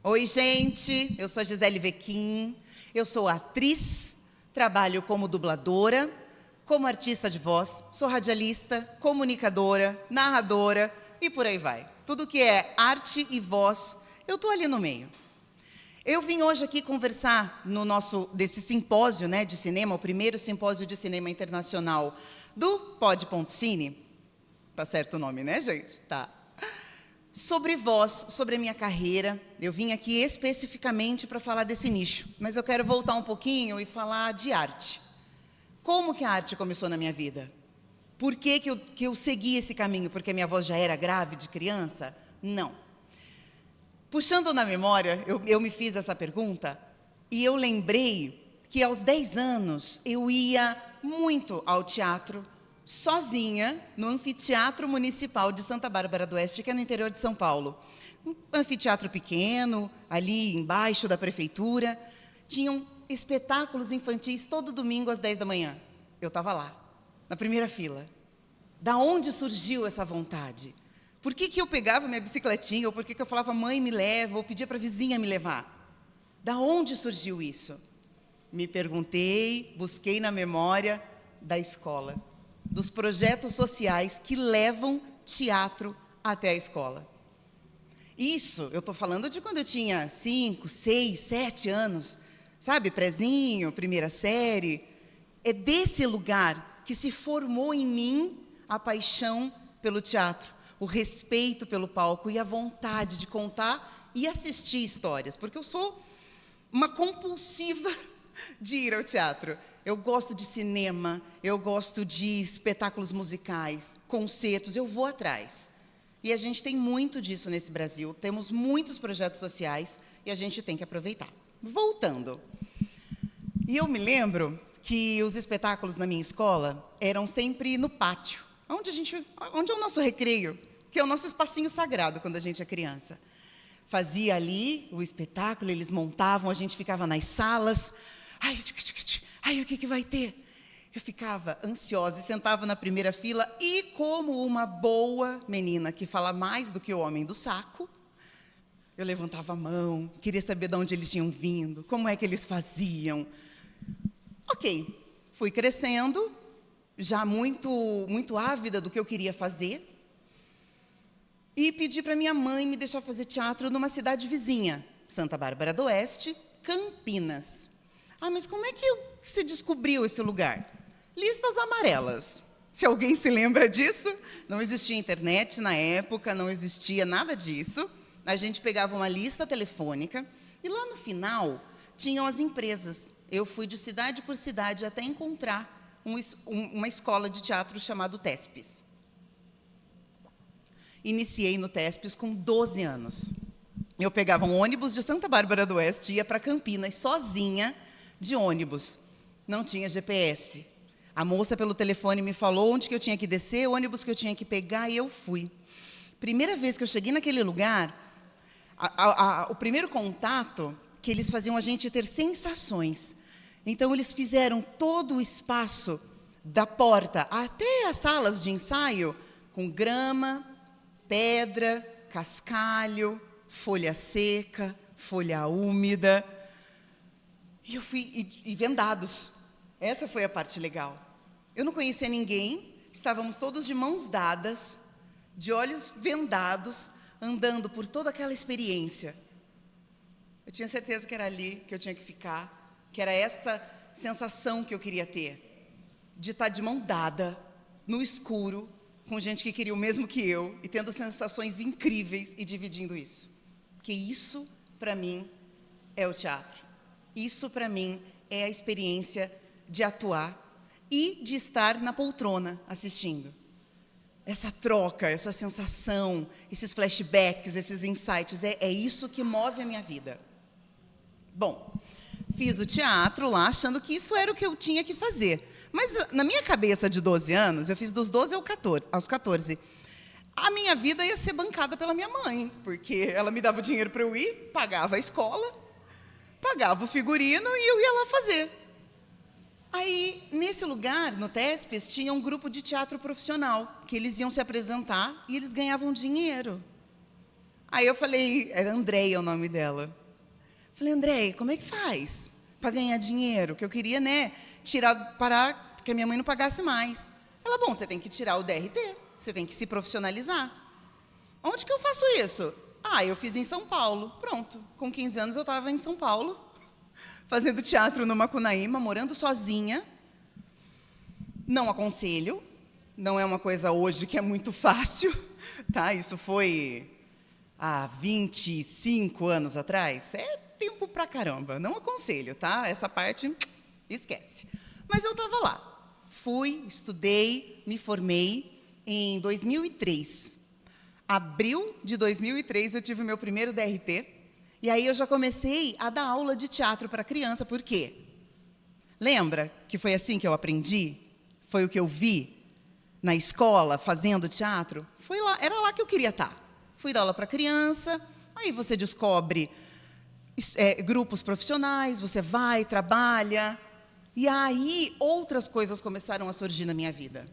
Oi, gente, eu sou a Gisele Vequim, eu sou atriz, trabalho como dubladora, como artista de voz, sou radialista, comunicadora, narradora e por aí vai. Tudo que é arte e voz, eu estou ali no meio. Eu vim hoje aqui conversar desse simpósio, né, de cinema, o primeiro simpósio de cinema internacional do Pod.cine. Tá certo o nome, né, gente? Tá. Sobre voz, sobre a minha carreira. Eu vim aqui especificamente para falar desse nicho, mas eu quero voltar um pouquinho e falar de arte. Como que a arte começou na minha vida? Por que eu segui esse caminho? Porque a minha voz já era grave de criança? Não. Puxando na memória, eu me fiz essa pergunta e eu lembrei que aos 10 anos eu ia muito ao teatro, sozinha, no Anfiteatro Municipal de Santa Bárbara do Oeste, que é no interior de São Paulo. Um anfiteatro pequeno, ali embaixo da prefeitura. Tinham espetáculos infantis todo domingo às 10 da manhã. Eu estava lá, na primeira fila. Da onde surgiu essa vontade? Por que eu pegava minha bicicletinha, ou por que eu falava, mãe, me leva, ou pedia para a vizinha me levar? Da onde surgiu isso? Me perguntei, busquei na memória da escola, dos projetos sociais que levam teatro até a escola. Isso, eu estou falando de quando eu tinha 5, 6, 7 anos, sabe, prezinho, primeira série. É desse lugar que se formou em mim a paixão pelo teatro, o respeito pelo palco e a vontade de contar e assistir histórias, porque eu sou uma compulsiva de ir ao teatro. Eu gosto de cinema, eu gosto de espetáculos musicais, concertos, eu vou atrás. E a gente tem muito disso nesse Brasil, temos muitos projetos sociais e a gente tem que aproveitar. Voltando. E eu me lembro que os espetáculos na minha escola eram sempre no pátio, onde é o nosso recreio, que é o nosso espacinho sagrado quando a gente é criança. Fazia ali o espetáculo, eles montavam, a gente ficava nas salas. Ai, o que vai ter? Eu ficava ansiosa e sentava na primeira fila e, como uma boa menina que fala mais do que o homem do saco, eu levantava a mão, queria saber de onde eles tinham vindo, como é que eles faziam. Ok, fui crescendo, já muito ávida do que eu queria fazer, e pedi para minha mãe me deixar fazer teatro numa cidade vizinha, Santa Bárbara do Oeste, Campinas. Ah, mas como é que você descobriu esse lugar? Listas amarelas. Se alguém se lembra disso, não existia internet na época, não existia nada disso. A gente pegava uma lista telefônica e lá no final tinham as empresas. Eu fui de cidade por cidade até encontrar uma escola de teatro chamada TESPES. Iniciei no TESPES com 12 anos. Eu pegava um ônibus de Santa Bárbara do Oeste e ia para Campinas sozinha de ônibus. Não tinha GPS. A moça pelo telefone me falou onde que eu tinha que descer, o ônibus que eu tinha que pegar e eu fui. Primeira vez que eu cheguei naquele lugar, o primeiro contato que eles faziam a gente ter sensações. Então, eles fizeram todo o espaço da porta até as salas de ensaio com grama, pedra, cascalho, folha seca, folha úmida. E eu fui e vendados. Essa foi a parte legal. Eu não conhecia ninguém, estávamos todos de mãos dadas, de olhos vendados, andando por toda aquela experiência. Eu tinha certeza que era ali que eu tinha que ficar, que era essa sensação que eu queria ter, de estar de mão dada, no escuro, com gente que queria o mesmo que eu, e tendo sensações incríveis e dividindo isso. Porque isso, para mim, é o teatro. Isso, para mim, é a experiência de atuar e de estar na poltrona assistindo. Essa troca, essa sensação, esses flashbacks, esses insights, é isso que move a minha vida. Bom, fiz o teatro lá, achando que isso era o que eu tinha que fazer. Mas, na minha cabeça de 12 anos, eu fiz dos 12 aos 14, a minha vida ia ser bancada pela minha mãe, porque ela me dava o dinheiro para eu ir, pagava a escola, pagava o figurino e eu ia lá fazer. Aí, nesse lugar, no TESPES, tinha um grupo de teatro profissional, que eles iam se apresentar e eles ganhavam dinheiro. Aí eu falei, era Andréia o nome dela. Falei, Andréia, como é que faz para ganhar dinheiro? Que eu queria, né, parar, que a minha mãe não pagasse mais. Ela, bom, você tem que tirar o DRT, você tem que se profissionalizar. Onde que eu faço isso? Eu fiz em São Paulo. Pronto, com 15 anos eu estava em São Paulo, fazendo teatro no Macunaíma, morando sozinha. Não aconselho, não é uma coisa hoje que é muito fácil, tá? Isso foi há 25 anos atrás. É tempo pra caramba, não aconselho, tá? Essa parte, esquece. Mas eu estava lá, fui, estudei, me formei em 2003. Abril de 2003 eu tive o meu primeiro DRT, e aí eu já comecei a dar aula de teatro para criança, por quê? Lembra que foi assim que eu aprendi? Foi o que eu vi na escola, fazendo teatro? Foi lá, era lá que eu queria estar. Fui dar aula para criança, aí você descobre grupos profissionais, você vai, trabalha, e aí outras coisas começaram a surgir na minha vida.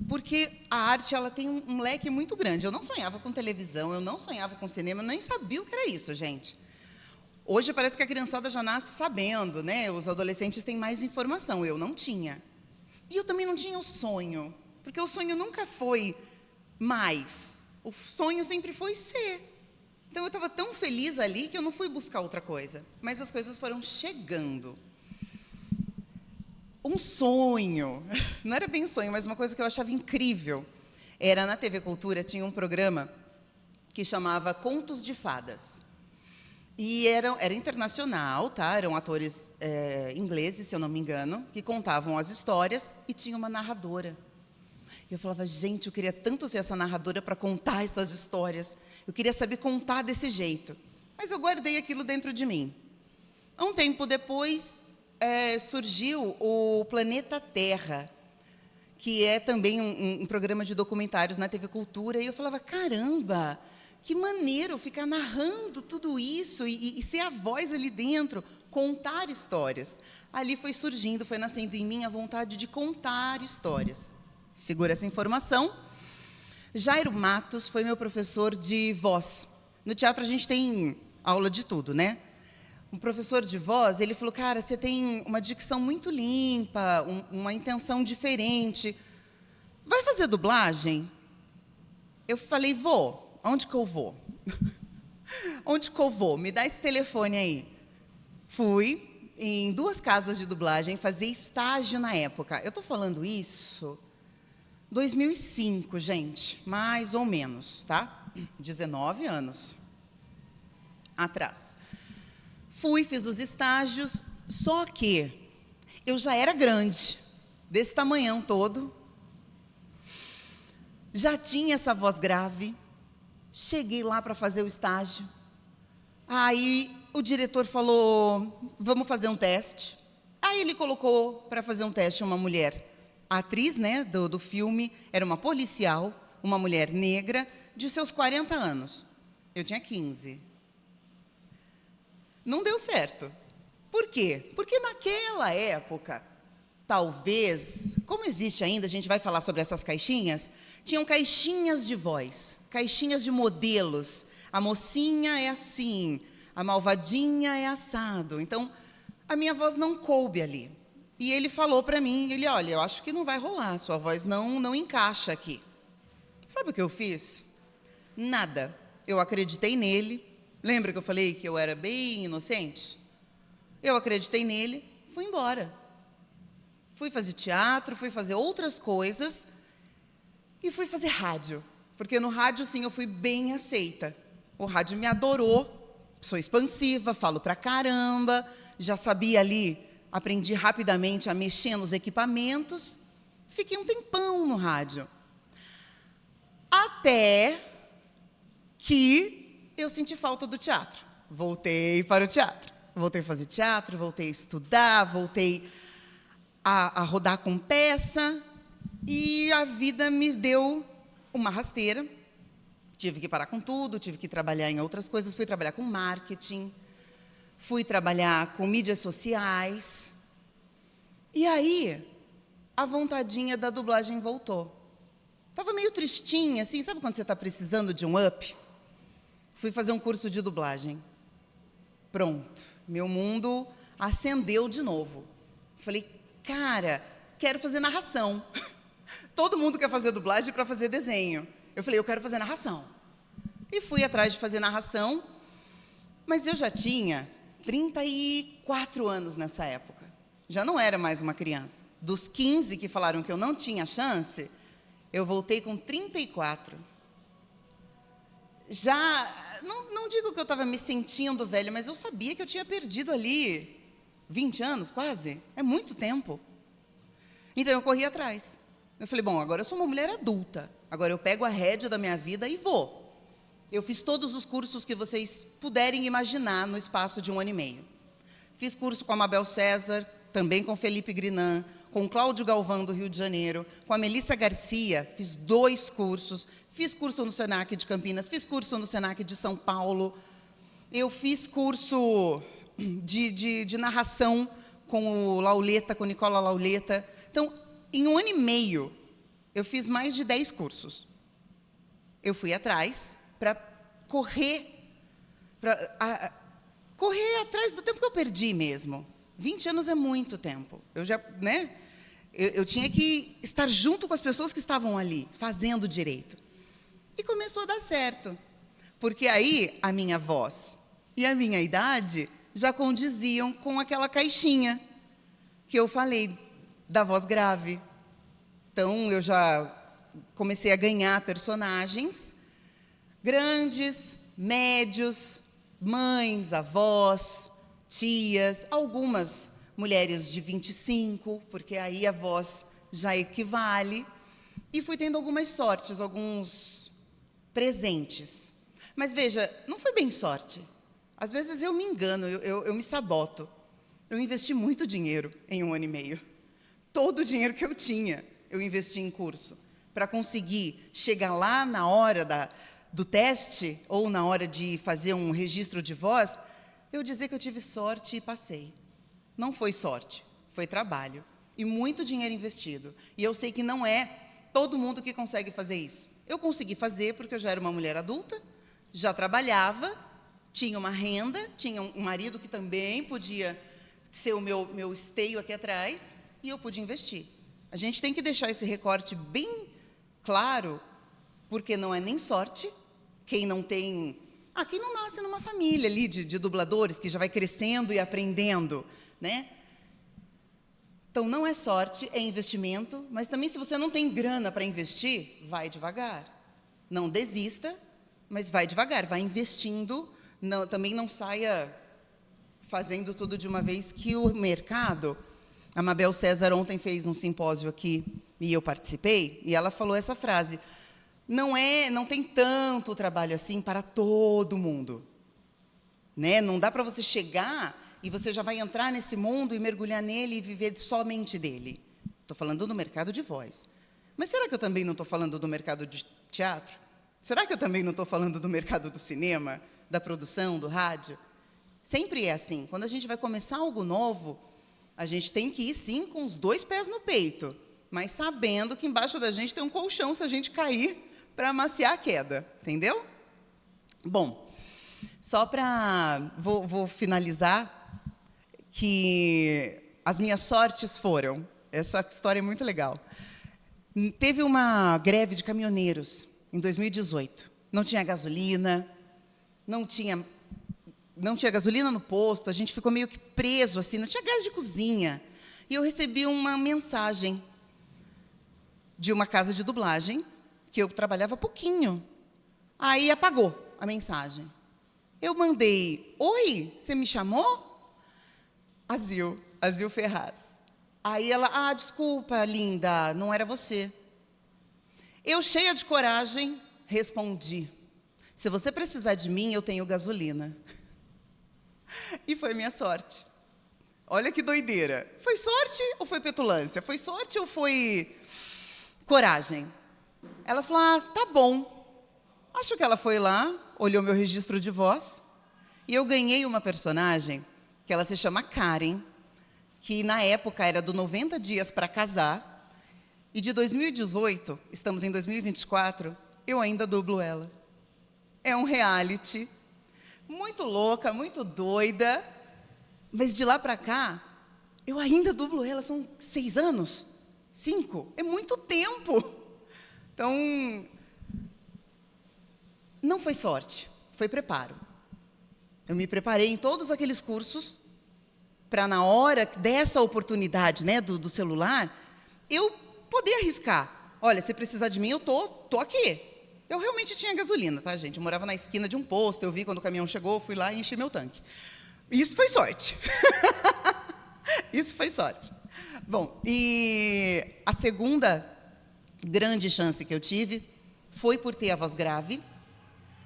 Porque a arte ela tem um leque muito grande. Eu não sonhava com televisão, eu não sonhava com cinema, eu nem sabia o que era isso, gente. Hoje parece que a criançada já nasce sabendo, né? Os adolescentes têm mais informação, eu não tinha. E eu também não tinha o sonho, porque o sonho nunca foi mais. O sonho sempre foi ser. Então, eu estava tão feliz ali que eu não fui buscar outra coisa. Mas as coisas foram chegando. Um sonho, não era bem um sonho, mas uma coisa que eu achava incrível, era na TV Cultura, tinha um programa que chamava Contos de Fadas. E era internacional, tá? Eram atores ingleses, se eu não me engano, que contavam as histórias e tinha uma narradora. E eu falava, gente, eu queria tanto ser essa narradora para contar essas histórias. Eu queria saber contar desse jeito. Mas eu guardei aquilo dentro de mim. Um tempo depois, surgiu o Planeta Terra, que é também um programa de documentários na TV Cultura. E eu falava, caramba, que maneiro ficar narrando tudo isso e ser a voz ali dentro, contar histórias. Ali foi surgindo, foi nascendo em mim a vontade de contar histórias. Segura essa informação. Jairo Matos foi meu professor de voz. No teatro a gente tem aula de tudo, né? Um professor de voz, ele falou, cara, você tem uma dicção muito limpa, uma intenção diferente. Vai fazer dublagem? Eu falei, vou. Onde que eu vou? Onde que eu vou? Me dá esse telefone aí. Fui em 2 casas de dublagem fazer estágio na época. Eu estou falando isso 2005, gente, mais ou menos, tá? 19 anos atrás. Fui, fiz os estágios, só que eu já era grande, desse tamanhão todo, já tinha essa voz grave. Cheguei lá para fazer o estágio. Aí o diretor falou, vamos fazer um teste. Aí ele colocou para fazer um teste uma mulher, a atriz, né, do filme, era uma policial, uma mulher negra, de seus 40 anos. Eu tinha 15. Não deu certo. Por quê? Porque naquela época, talvez, como existe ainda, a gente vai falar sobre essas caixinhas, tinham caixinhas de voz, caixinhas de modelos. A mocinha é assim, a malvadinha é assado. Então, a minha voz não coube ali. E ele falou para mim, olha, eu acho que não vai rolar, sua voz não encaixa aqui. Sabe o que eu fiz? Nada. Eu acreditei nele. Lembra que eu falei que eu era bem inocente? Eu acreditei nele, fui embora. Fui fazer teatro, fui fazer outras coisas e fui fazer rádio. Porque no rádio, sim, eu fui bem aceita. O rádio me adorou, sou expansiva, falo pra caramba, já sabia ali, aprendi rapidamente a mexer nos equipamentos. Fiquei um tempão no rádio. Até que eu senti falta do teatro. Voltei para o teatro. Voltei a fazer teatro, voltei a estudar, voltei a rodar com peça. E a vida me deu uma rasteira. Tive que parar com tudo, tive que trabalhar em outras coisas. Fui trabalhar com marketing, fui trabalhar com mídias sociais. E aí, a vontadinha da dublagem voltou. Estava meio tristinha, assim, sabe quando você está precisando de um up? Fui fazer um curso de dublagem. Pronto, meu mundo acendeu de novo. Falei, cara, quero fazer narração. Todo mundo quer fazer dublagem para fazer desenho. Eu falei, eu quero fazer narração. E fui atrás de fazer narração, mas eu já tinha 34 anos nessa época. Já não era mais uma criança. Dos 15 que falaram que eu não tinha chance, eu voltei com 34. Já, não digo que eu estava me sentindo velha, mas eu sabia que eu tinha perdido ali 20 anos, quase. É muito tempo. Então, eu corri atrás. Eu falei, bom, agora eu sou uma mulher adulta. Agora eu pego a rédea da minha vida e vou. Eu fiz todos os cursos que vocês puderem imaginar no espaço de 1 ano e meio. Fiz curso com a Mabel César, também com Felipe Grinan, com o Cláudio Galvão, do Rio de Janeiro, com a Melissa Garcia, fiz 2 cursos, fiz curso no Senac de Campinas, fiz curso no Senac de São Paulo, eu fiz curso de narração com o Lauleta, com Nicola Lauleta. Então, em 1 ano e meio, eu fiz mais de 10 cursos. Eu fui atrás para correr atrás do tempo que eu perdi mesmo. 20 anos é muito tempo. Eu já, né? Eu tinha que estar junto com as pessoas que estavam ali, fazendo direito. E começou a dar certo. Porque aí a minha voz e a minha idade já condiziam com aquela caixinha que eu falei da voz grave. Então, eu já comecei a ganhar personagens grandes, médios, mães, avós, tias, algumas mulheres de 25, porque aí a voz já equivale. E fui tendo algumas sortes, alguns presentes. Mas veja, não foi bem sorte. Às vezes eu me engano, eu me saboto. Eu investi muito dinheiro em 1 ano e meio. Todo o dinheiro que eu tinha, eu investi em curso. Para conseguir chegar lá na hora do teste, ou na hora de fazer um registro de voz, eu dizer que eu tive sorte e passei. Não foi sorte, foi trabalho. E muito dinheiro investido. E eu sei que não é todo mundo que consegue fazer isso. Eu consegui fazer porque eu já era uma mulher adulta, já trabalhava, tinha uma renda, tinha um marido que também podia ser o meu esteio aqui atrás, e eu pude investir. A gente tem que deixar esse recorte bem claro, porque não é nem sorte, quem não tem... quem não nasce numa família ali de dubladores, que já vai crescendo e aprendendo, né? Então, não é sorte, é investimento, mas também se você não tem grana para investir, vai devagar. Não desista, mas vai devagar, vai investindo, também não saia fazendo tudo de uma vez, que o mercado... A Mabel César ontem fez um simpósio aqui, e eu participei, e ela falou essa frase: não tem tanto trabalho assim para todo mundo. Né? Não dá para você chegar e você já vai entrar nesse mundo e mergulhar nele e viver somente dele. Estou falando do mercado de voz. Mas será que eu também não estou falando do mercado de teatro? Será que eu também não estou falando do mercado do cinema, da produção, do rádio? Sempre é assim. Quando a gente vai começar algo novo, a gente tem que ir, sim, com os 2 pés no peito, mas sabendo que embaixo da gente tem um colchão se a gente cair, para amaciar a queda, entendeu? Bom, só para... Vou finalizar, que as minhas sortes foram... Essa história é muito legal. Teve uma greve de caminhoneiros em 2018. Não tinha gasolina, não tinha gasolina no posto, a gente ficou meio que preso, assim, não tinha gás de cozinha. E eu recebi uma mensagem de uma casa de dublagem, que eu trabalhava pouquinho. Aí apagou a mensagem. Eu mandei: oi, você me chamou? Azil Ferraz. Aí ela: desculpa, linda, não era você. Eu, cheia de coragem, respondi: se você precisar de mim, eu tenho gasolina. E foi minha sorte. Olha que doideira. Foi sorte ou foi petulância? Foi sorte ou foi coragem? Ela falou: tá bom. Acho que ela foi lá, olhou meu registro de voz, e eu ganhei uma personagem, que ela se chama Karen, que na época era do 90 Dias para Casar, e de 2018, estamos em 2024, eu ainda dublo ela. é um reality. Muito louca, muito doida. Mas de lá para cá, eu ainda dublo ela. São 6 anos? 5? É muito tempo. Então, não foi sorte, foi preparo. Eu me preparei em todos aqueles cursos para, na hora dessa oportunidade, né, do celular, eu poder arriscar. Olha, se precisar de mim, eu tô aqui. Eu realmente tinha gasolina, tá, gente? Eu morava na esquina de um posto, eu vi quando o caminhão chegou, fui lá e enchi meu tanque. Isso foi sorte. Isso foi sorte. Bom, e a segunda grande chance que eu tive foi por ter a voz grave,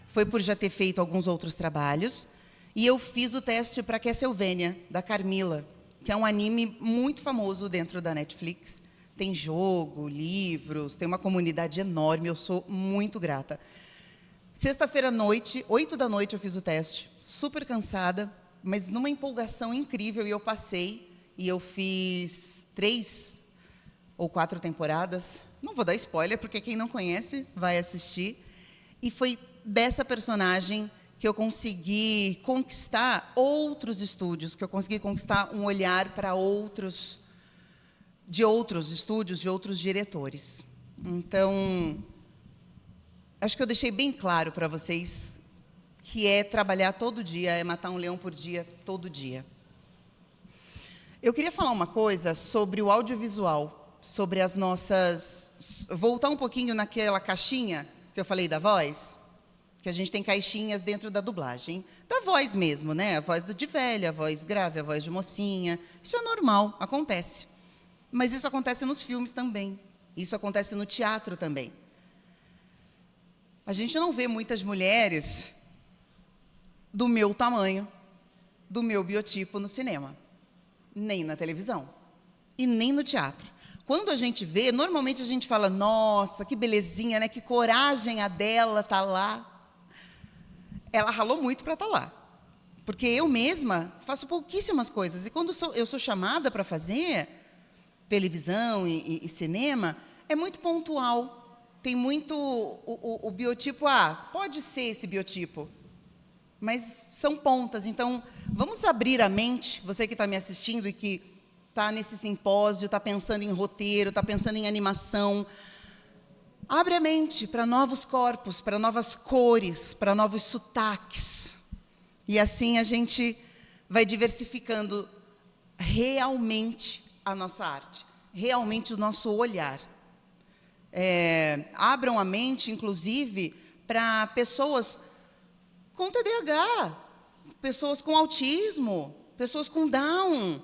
foi por já ter feito alguns outros trabalhos, e eu fiz o teste para Castlevania, da Carmilla, que é um anime muito famoso dentro da Netflix. Tem jogo, livros, tem uma comunidade enorme, eu sou muito grata. Sexta-feira à noite, 8 da noite, eu fiz o teste, super cansada, mas numa empolgação incrível, e eu passei, e eu fiz 3 ou 4 temporadas. Não vou dar spoiler, porque quem não conhece vai assistir. E foi dessa personagem que eu consegui conquistar outros estúdios, que eu consegui conquistar um olhar para de outros estúdios, de outros diretores. Então, acho que eu deixei bem claro para vocês que é trabalhar todo dia, é matar um leão por dia, todo dia. Eu queria falar uma coisa sobre o audiovisual, sobre as nossas... Voltar um pouquinho naquela caixinha que eu falei da voz, que a gente tem caixinhas dentro da dublagem, da voz mesmo, né? A voz de velha, a voz grave, a voz de mocinha. Isso é normal, acontece. Mas isso acontece nos filmes também. Isso acontece no teatro também. A gente não vê muitas mulheres do meu tamanho, do meu biotipo no cinema, nem na televisão e nem no teatro. Quando a gente vê, normalmente a gente fala, nossa, que belezinha, né? Que coragem a dela tá lá. Ela ralou muito para estar lá. Porque eu mesma faço pouquíssimas coisas. E quando eu sou chamada para fazer televisão e cinema, é muito pontual. Tem muito o biotipo, pode ser esse biotipo, mas são pontas. Então, vamos abrir a mente, você que está me assistindo e que está nesse simpósio, está pensando em roteiro, está pensando em animação, abre a mente para novos corpos, para novas cores, para novos sotaques. E assim a gente vai diversificando realmente a nossa arte, realmente o nosso olhar. Abram a mente, inclusive, para pessoas com TDAH, pessoas com autismo, pessoas com Down.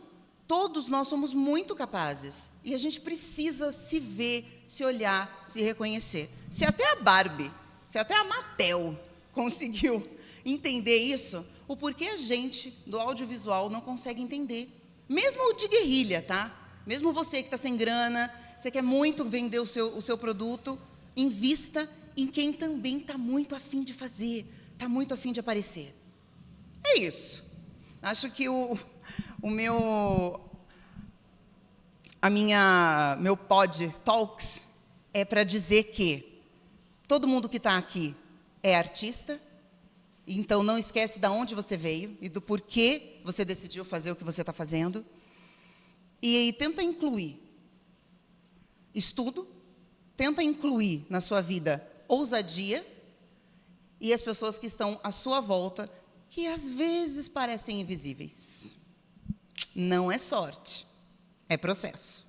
Todos nós somos muito capazes. E a gente precisa se ver, se olhar, se reconhecer. Se até a Barbie, se até a Mattel conseguiu entender isso, o porquê a gente, do audiovisual, não consegue entender. Mesmo o de guerrilha, tá? Mesmo você que está sem grana, você quer muito vender o seu produto, invista em quem também está muito afim de fazer, está muito afim de aparecer. É isso. Acho que meu pod Talks é para dizer que todo mundo que está aqui é artista, então não esquece de onde você veio e do porquê você decidiu fazer o que você está fazendo. E tenta incluir estudo, tenta incluir na sua vida ousadia e as pessoas que estão à sua volta, que às vezes parecem invisíveis. Não é sorte, é processo.